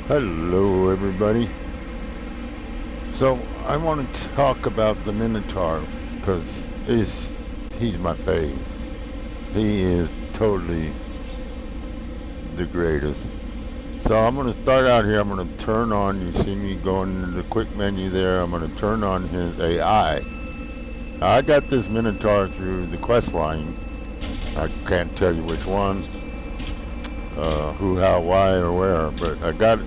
Hello, everybody. So I want to talk about the Minotaur because he's my fave. He is totally the greatest. So I'm going to start out here. I'm going to turn on. You see me going into the quick menu there. I'm going to turn on his AI. I got this Minotaur through the quest line. I can't tell you which one, who, how, why, or where, but I got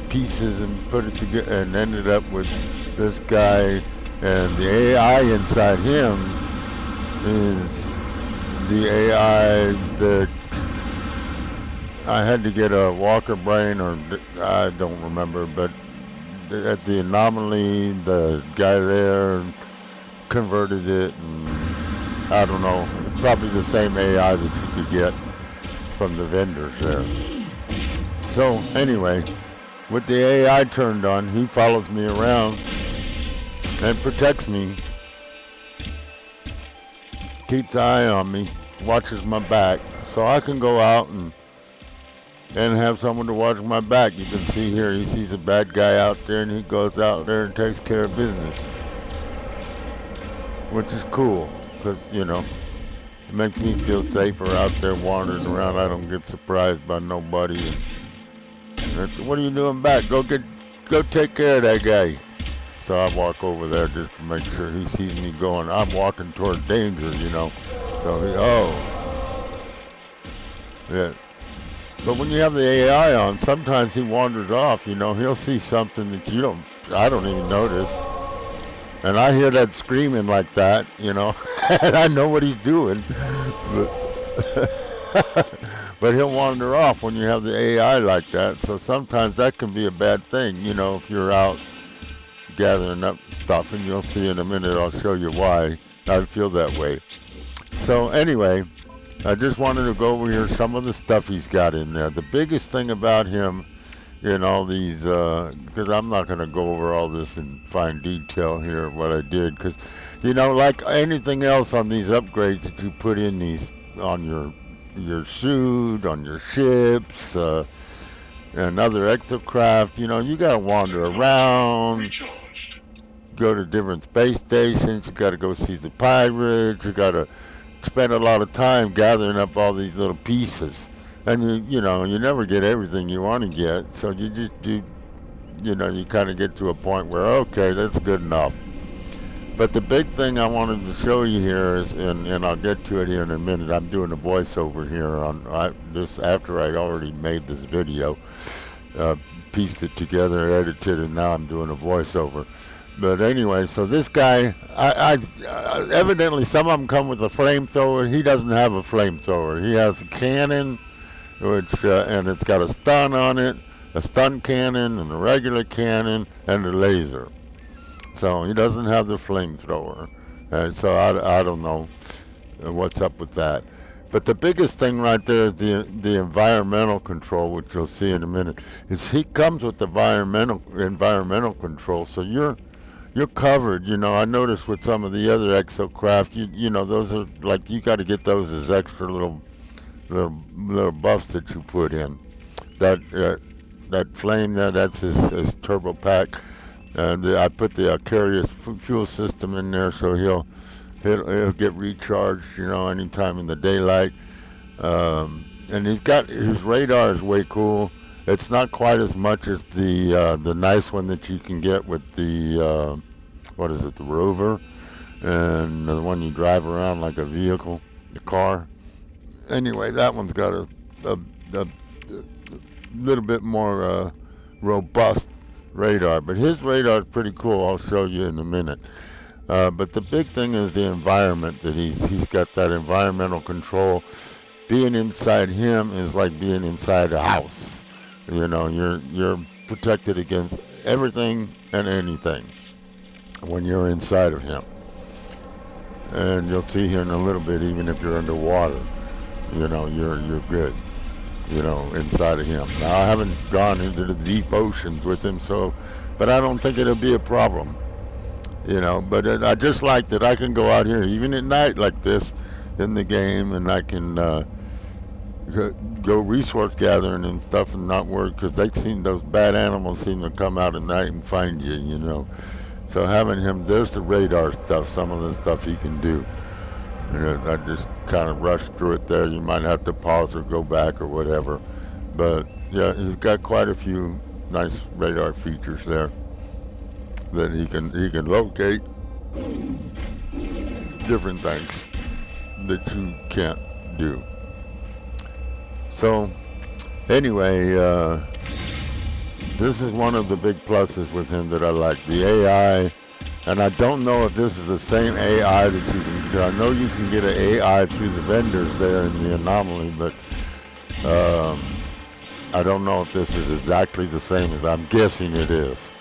pieces and put it together and ended up with this guy, and the AI inside him is the AI that I had to get a Walker brain, or I don't remember, but at the anomaly, the guy there converted it, and I don't know. It's probably the same AI that you could get from the vendors there. So anyway, with the AI turned on, he follows me around and protects me, keeps an eye on me, watches my back, so I can go out and have someone to watch my back. You can see here, he sees a bad guy out there and he goes out there and takes care of business, which is cool because, it makes me feel safer out there wandering around. I don't get surprised by nobody. And what are you doing back? Go take care of that guy. So I walk over there just to make sure he sees me going. I'm walking toward danger, So yeah. But when you have the AI on, sometimes he wanders off. He'll see something that I don't even notice. And I hear that screaming like that, and I know what he's doing. But he'll wander off when you have the AI like that. So sometimes that can be a bad thing, if you're out gathering up stuff. And you'll see in a minute, I'll show you why I feel that way. So anyway, I just wanted to go over here some of the stuff he's got in there. The biggest thing about him in all these, because I'm not going to go over all this in fine detail here, what I did, because, like anything else on these upgrades that you put in these, on your suit, on your ships, and other exocraft, you got to wander around, go to different space stations, you got to go see the pirates, you got to spend a lot of time gathering up all these little pieces. And you never get everything you want to get, so you just do, you kind of get to a point where, okay, that's good enough. But the big thing I wanted to show you here is, and I'll get to it here in a minute. I'm doing a voiceover here on this after I already made this video, pieced it together, edited, and now I'm doing a voiceover. But anyway, so this guy, I evidently some of them come with a flamethrower. He doesn't have a flamethrower. He has a cannon, which and it's got a stun on it, a stun cannon, and a regular cannon, and a laser. So he doesn't have the flamethrower. So I don't know what's up with that. But the biggest thing right there is the environmental control, which you'll see in a minute. Is he comes with the environmental control, so you're covered. I noticed with some of the other exocraft, those are like, you got to get those as extra little buffs that you put in. That flame there, that's his turbo pack. And I put the Carrier fuel system in there, so he'll get recharged, anytime in the daylight. And he's got his radar is way cool. It's not quite as much as the nice one that you can get with the the Rover, and the one you drive around like a vehicle, the car. Anyway, that one's got a little bit more robust radar, but his radar is pretty cool. I'll show you in a minute. But the big thing is the environment that he's got that environmental control. Being inside him is like being inside a house. You're protected against everything and anything when you're inside of him. And you'll see here in a little bit, even if you're underwater, you're good. Inside of him. Now, I haven't gone into the deep oceans with him, but I don't think it'll be a problem. But I just like that I can go out here, even at night like this, in the game, and I can go resource gathering and stuff and not worry because those bad animals seem to come out at night and find you, you know. So having him, there's the radar stuff, some of the stuff he can do. I just kind of rushed through it there. You might have to pause or go back or whatever. But yeah, he's got quite a few nice radar features there that he can locate different things that you can't do. So anyway, this is one of the big pluses with him that I like, the AI. And I don't know if this is the same AI that you can. I know you can get an AI through the vendors there in the Anomaly, but I don't know if this is exactly the same as I'm guessing it is.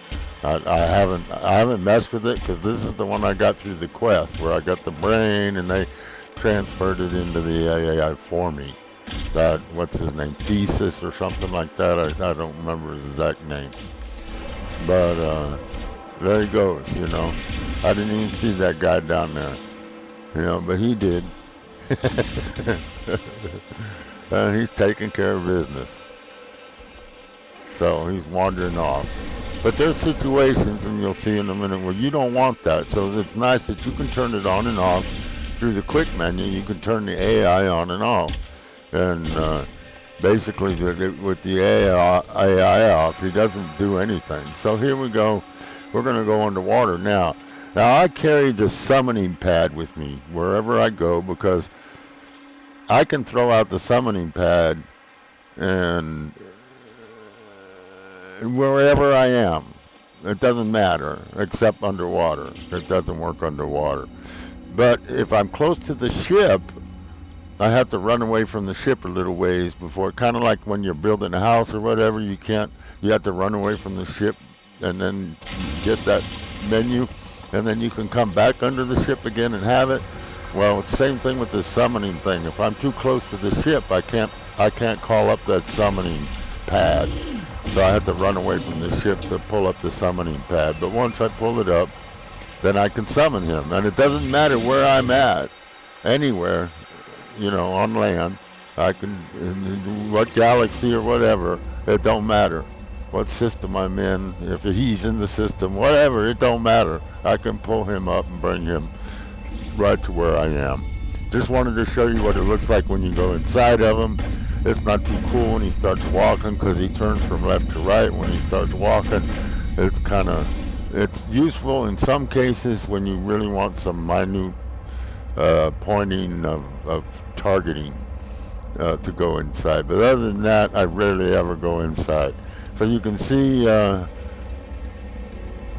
I haven't messed with it because this is the one I got through the quest where I got the brain and they transferred it into the AI for me. That what's his name, Thesis or something like that. I don't remember his exact name, but there he goes. You know, I didn't even see that guy down there. You know, but he did. And he's taking care of business. So he's wandering off. But there's situations, and you'll see in a minute, where you don't want that. So it's nice that you can turn it on and off through the quick menu. You can turn the AI on and off. And basically, with the AI off, he doesn't do anything. So here we go. We're going to go underwater now. Now, I carry the summoning pad with me wherever I go because I can throw out the summoning pad and wherever I am. It doesn't matter, except underwater. It doesn't work underwater. But if I'm close to the ship, I have to run away from the ship a little ways before, kind of like when you're building a house or whatever, you have to run away from the ship and then get that menu, and then you can come back under the ship again and have it. Well, it's the same thing with the summoning thing. If I'm too close to the ship, I can't call up that summoning pad. So I have to run away from the ship to pull up the summoning pad. But once I pull it up, then I can summon him. And it doesn't matter where I'm at, anywhere, you know, on land. I can, in what galaxy or whatever, it don't matter. What system I'm in, if he's in the system, whatever, it don't matter. I can pull him up and bring him right to where I am. Just wanted to show you what it looks like when you go inside of him. It's not too cool when he starts walking because he turns from left to right when he starts walking. It's useful in some cases when you really want some minute pointing of targeting to go inside. But other than that, I rarely ever go inside. So you can see,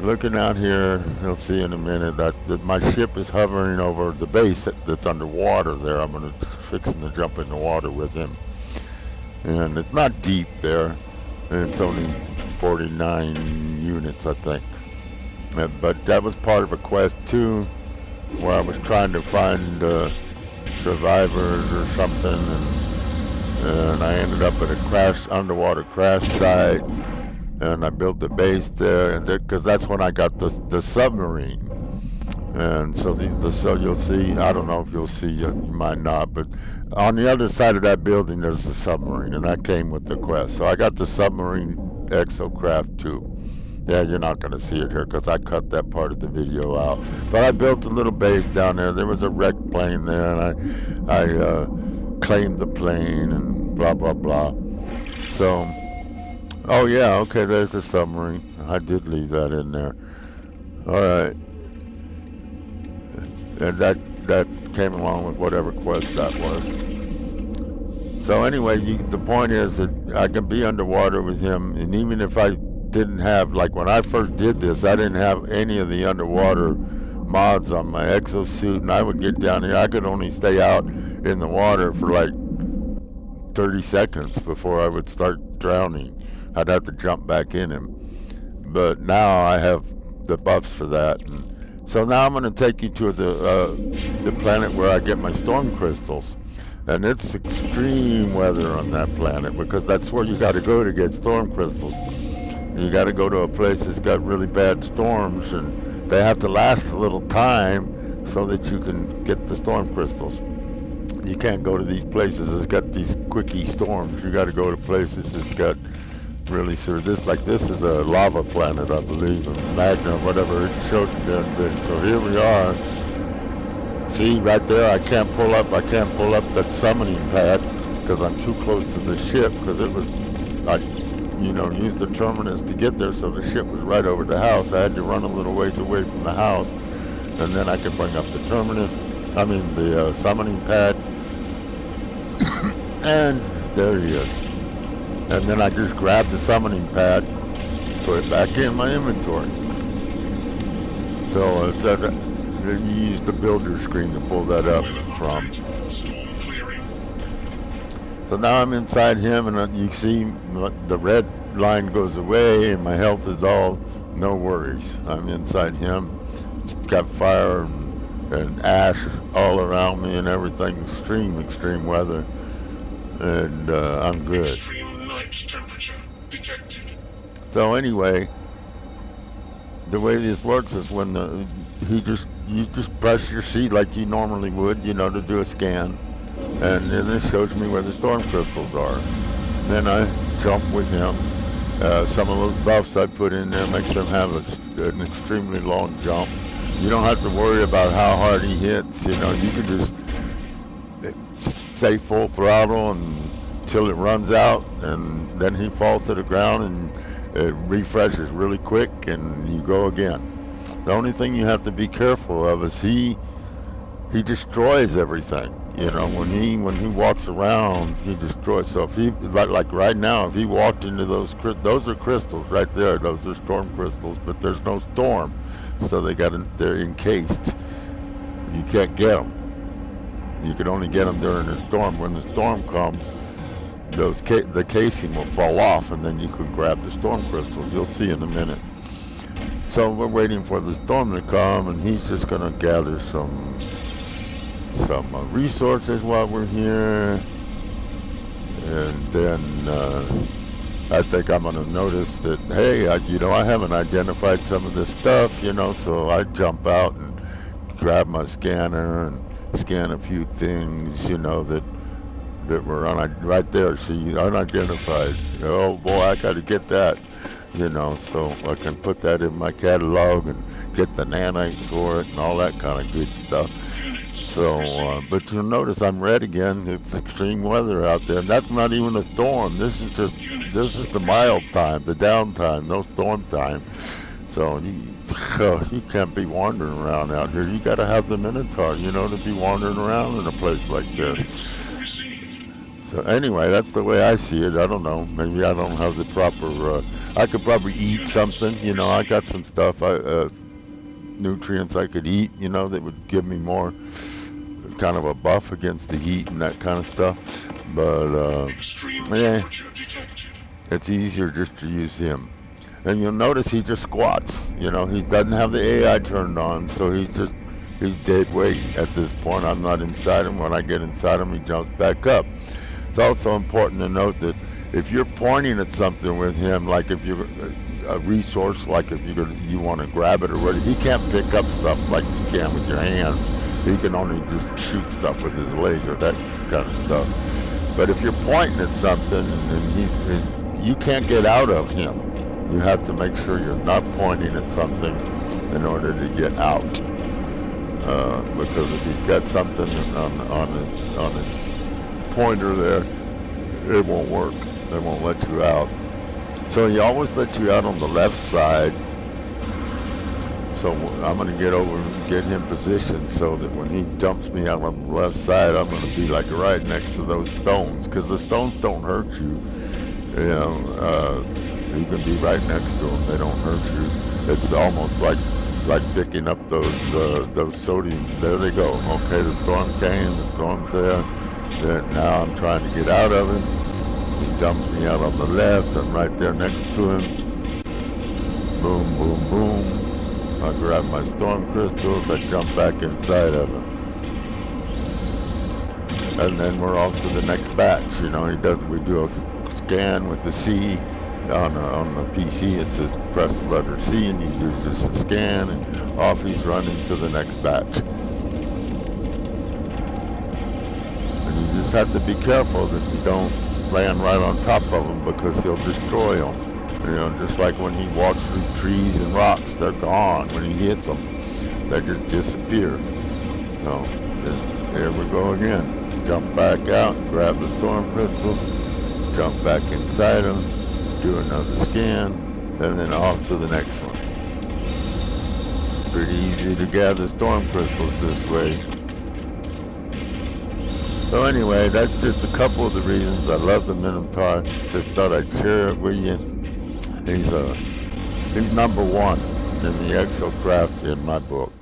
looking out here, you'll see in a minute that my ship is hovering over the base that's underwater there. I'm fixing to jump in the water with him. And it's not deep there. It's only 49 units, I think. But that was part of a quest too, where I was trying to find survivors or something, and I ended up at a underwater crash site, and I built the base there, and because that's when I got the submarine. And so so you'll see, I don't know if you'll see, you might not, but on the other side of that building there's the submarine, and that came with the quest. So I got the submarine exocraft too. Yeah, you're not going to see it here because I cut that part of the video out. But I built a little base down there. There was a wrecked plane there, and I claimed the plane and blah, blah, blah. So, oh yeah, okay, there's the submarine. I did leave that in there. All right. And that came along with whatever quest that was. So anyway, the point is that I can be underwater with him, and even if I didn't have, like when I first did this, I didn't have any of the underwater mods on my exosuit, and I would get down here, I could only stay out in the water for like 30 seconds before I would start drowning. I'd have to jump back in him. But now I have the buffs for that. And so now I'm going to take you to the planet where I get my storm crystals. And it's extreme weather on that planet because that's where you got to go to get storm crystals. You got to go to a place that's got really bad storms, and they have to last a little time so that you can get the storm crystals. You can't go to these places that's got these quickie storms. You got to go to places that's got really serious. This is a lava planet, I believe, a magna, whatever it showed me there. So here we are. See right there, I can't pull up that summoning pad because I'm too close to the ship, because it was, I used the terminus to get there, so the ship was right over the house. I had to run a little ways away from the house, and then I could bring up the the summoning pad, and there he is. And then I just grabbed the summoning pad, put it back in my inventory. So you use the builder screen to pull that up from. So now I'm inside him, and you see the red line goes away, and my health is all no worries. I'm inside him. It's got fire and ash all around me and everything. Extreme weather, and I'm good. Extreme night temperature detected. So anyway, the way this works is when you just press your C like you normally would, to do a scan, and then this shows me where the storm crystals are. Then I jump with him. Some of those buffs I put in there makes them have an extremely long jump. You don't have to worry about how hard he hits. You can just stay full throttle until it runs out, and then he falls to the ground, and it refreshes really quick, and you go again. The only thing you have to be careful of is he destroys everything. When he walks around, he destroys. So if he, like right now, if he walked into those are crystals right there. Those are storm crystals, but there's no storm, so they're encased. You can't get them. You can only get them during the storm. When the storm comes, the casing will fall off, and then you can grab the storm crystals. You'll see in a minute. So we're waiting for the storm to come, and he's just going to gather some resources while we're here, and then I think I'm going to notice that, hey, I haven't identified some of this stuff, so I jump out and grab my scanner and scan a few things, that were right there. See, unidentified. Oh boy, I got to get that, so I can put that in my catalog and get the nanites for it and all that kind of good stuff. So, but you'll notice I'm red again. It's extreme weather out there. And that's not even a storm. This is the mild time, the downtime, no storm time. So you can't be wandering around out here. You got to have the Minotaur, to be wandering around in a place like this. So anyway, that's the way I see it. I don't know. Maybe I don't have the proper. I could probably eat something. I got some stuff. Nutrients I could eat. That would give me more kind of a buff against the heat and that kind of stuff. But it's easier just to use him. And you'll notice he just squats. He doesn't have the AI turned on, so he's dead weight at this point. I'm not inside him. When I get inside him, he jumps back up. It's also important to note that if you're pointing at something with him, like if you're a resource, like if you want to grab it or whatever, he can't pick up stuff like you can with your hands. He can only just shoot stuff with his laser, that kind of stuff. But if you're pointing at something and you can't get out of him, you have to make sure you're not pointing at something in order to get out. Because if he's got something on his pointer there, it won't work. They won't let you out. So he always lets you out on the left side. So I'm going to get over and get him positioned so that when he dumps me out on the left side, I'm going to be like right next to those stones, because the stones don't hurt you. You can be right next to them. They don't hurt you. It's almost like picking up those sodium. There they go. Okay, the storm came. The storm's there. Now I'm trying to get out of him. He dumps me out on the left. I'm right there next to him. Boom, boom, boom. I grab my storm crystals. I jump back inside of him. And then we're off to the next batch. We do a scan with the C. On the PC, it says press the letter C, and you do just a scan, and off he's running to the next batch. And you just have to be careful that you don't land right on top of him because he'll destroy them. You know, just like when he walks through trees and rocks, they're gone. When he hits them, they just disappear. So there we go again. Jump back out, grab the storm crystals, jump back inside them, do another scan, and then off to the next one. Pretty easy to gather storm crystals this way. So anyway, that's just a couple of the reasons I love the Minotaur. Just thought I'd share it with you. He's number one in the exocraft in my book.